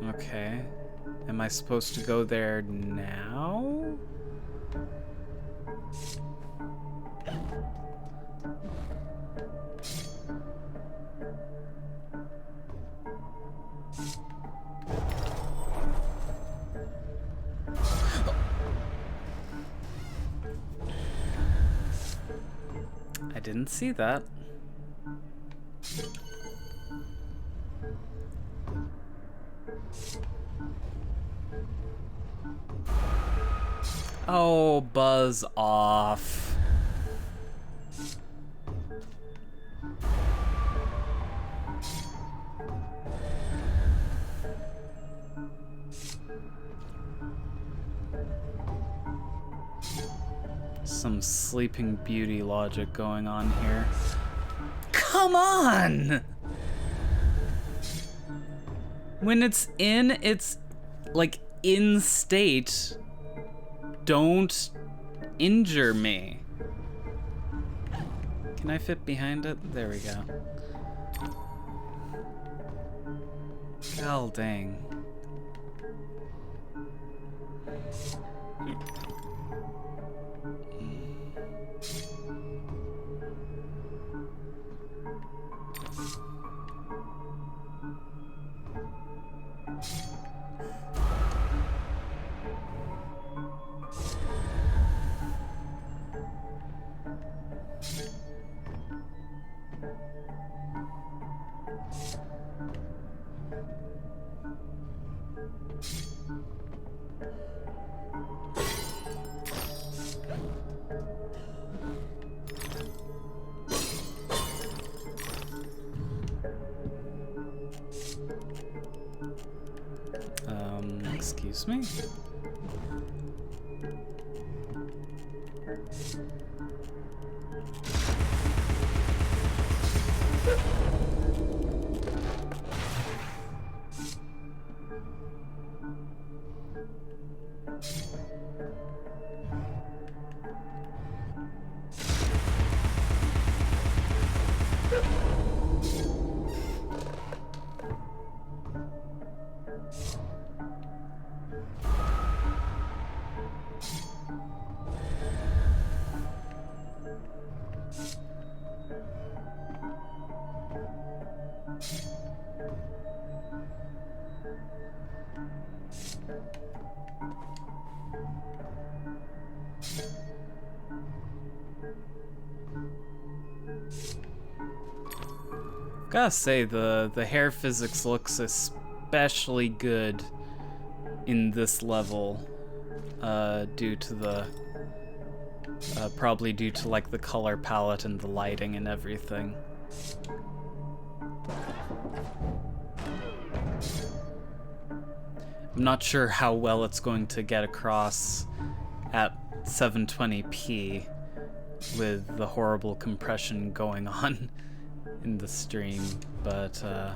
Okay. Am I supposed to go there now? I didn't see that. Oh, buzz off. Some Sleeping Beauty logic going on here. Come on! When it's like in state, don't injure me. Can I fit behind it? There we go. God dang. Excuse me? Gotta say, the hair physics looks especially good in this level, due to the probably due to like the color palette and the lighting and everything. I'm not sure how well it's going to get across at 720p with the horrible compression going on in the stream, but oh.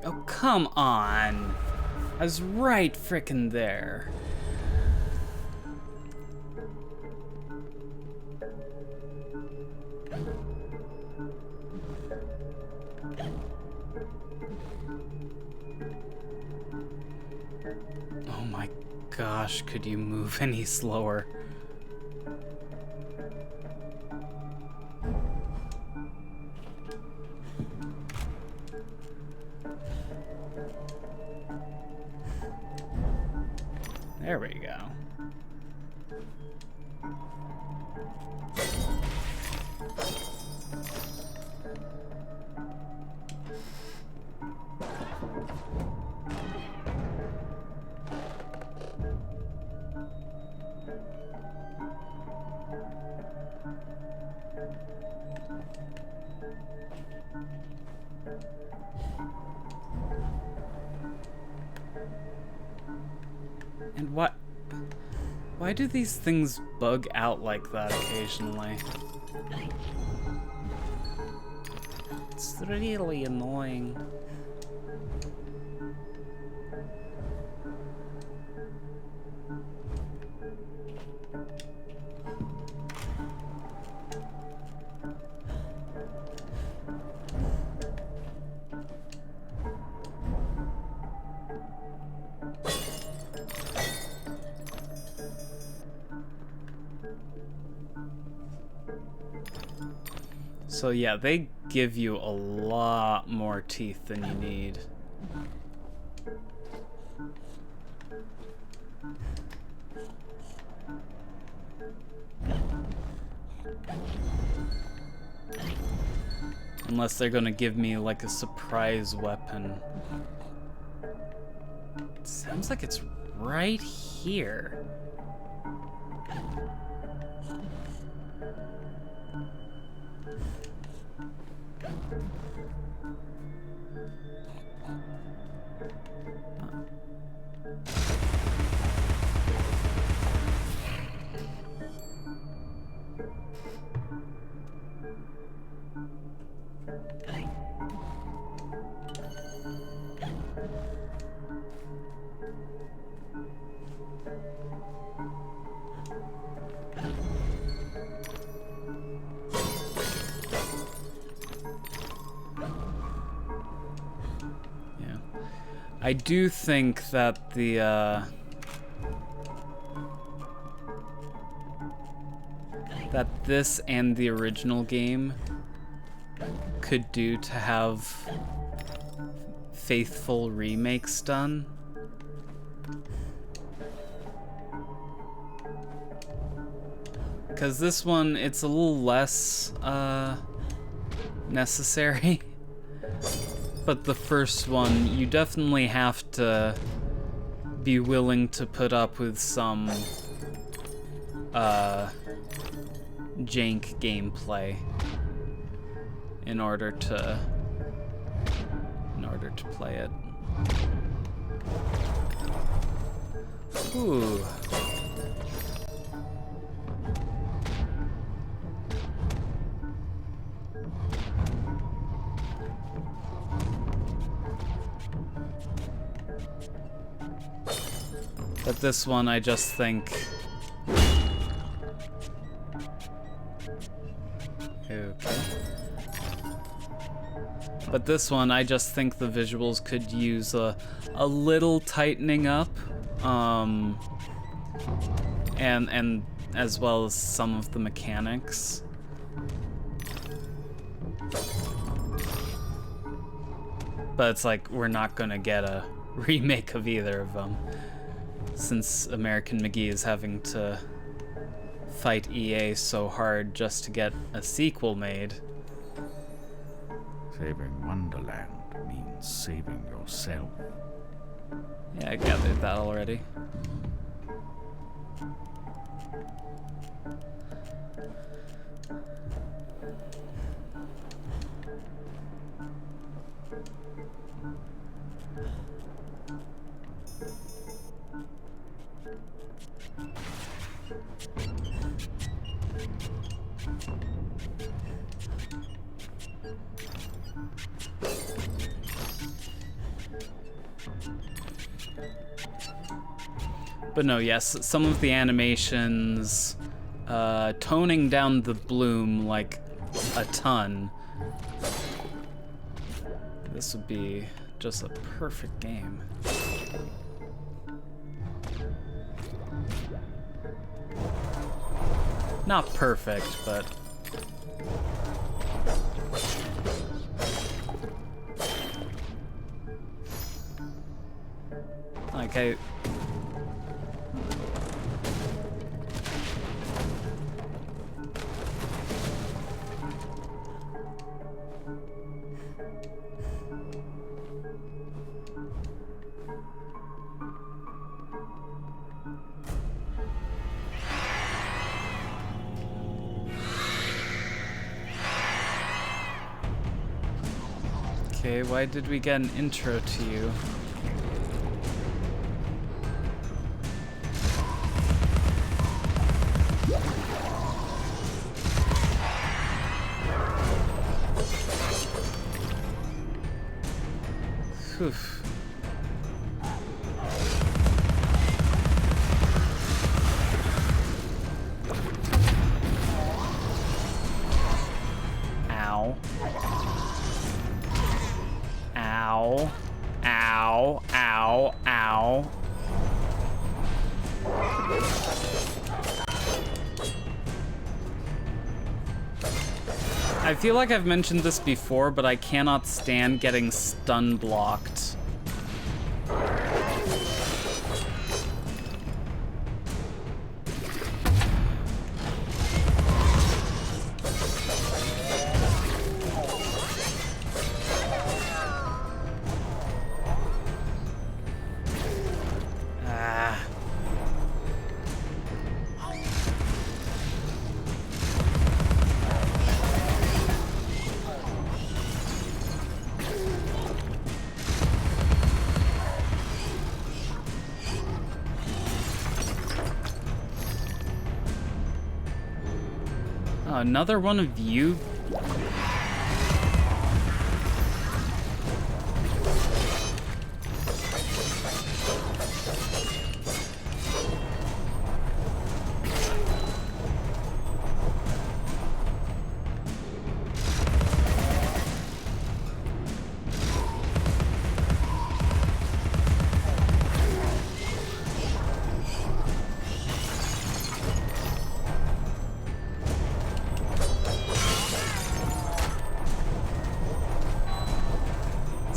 Oh, come on. I was right frickin' there. Oh my gosh, could you move any slower? There we go. And why do these things bug out like that occasionally? It's really annoying. So yeah, they give you a lot more teeth than you need. Unless they're gonna give me like a surprise weapon. It sounds like it's right here. I do think that the that this and the original game could do to have faithful remakes done. Because this one, it's a little less necessary. But the first one, you definitely have to be willing to put up with some jank gameplay in order to play it. Ooh. But this one, I just think... Okay. But this one, I just think the visuals could use a little tightening up. And as well as some of the mechanics. But it's like, we're not gonna get a remake of either of them, since American McGee is having to fight EA so hard just to get a sequel made. Saving Wonderland means saving yourself. Yeah, I gathered that already. But no, yes, some of the animations, toning down the bloom like a ton. This would be just a perfect game. Not perfect, but... like, I... Okay, why did we get an intro to you? Phew. Ow. Ow. Ow. Ow. Ow. I feel like I've mentioned this before, but I cannot stand getting stun blocked. Another one of you?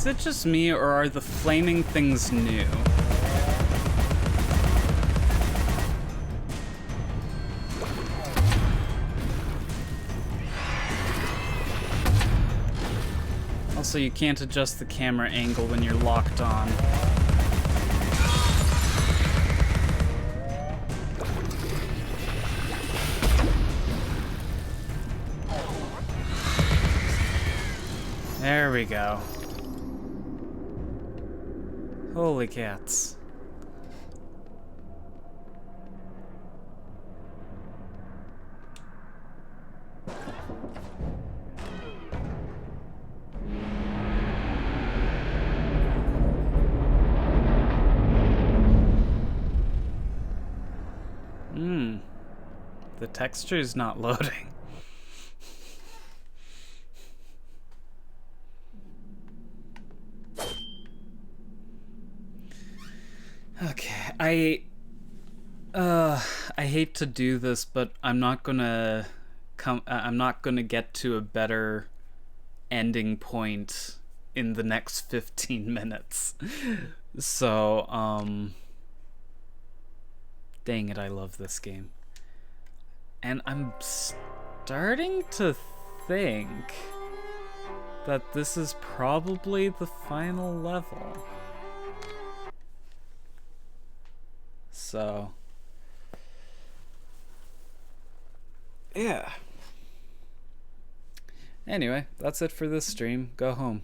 Is it just me, or are the flaming things new? Also, you can't adjust the camera angle when you're locked on. There we go. Holy cats. The texture is not loading. Okay, I hate to do this, but I'm not gonna get to a better ending point in the next 15 minutes. So, dang it, I love this game. And I'm starting to think that this is probably the final level. So, yeah. Anyway, that's it for this stream. Go home.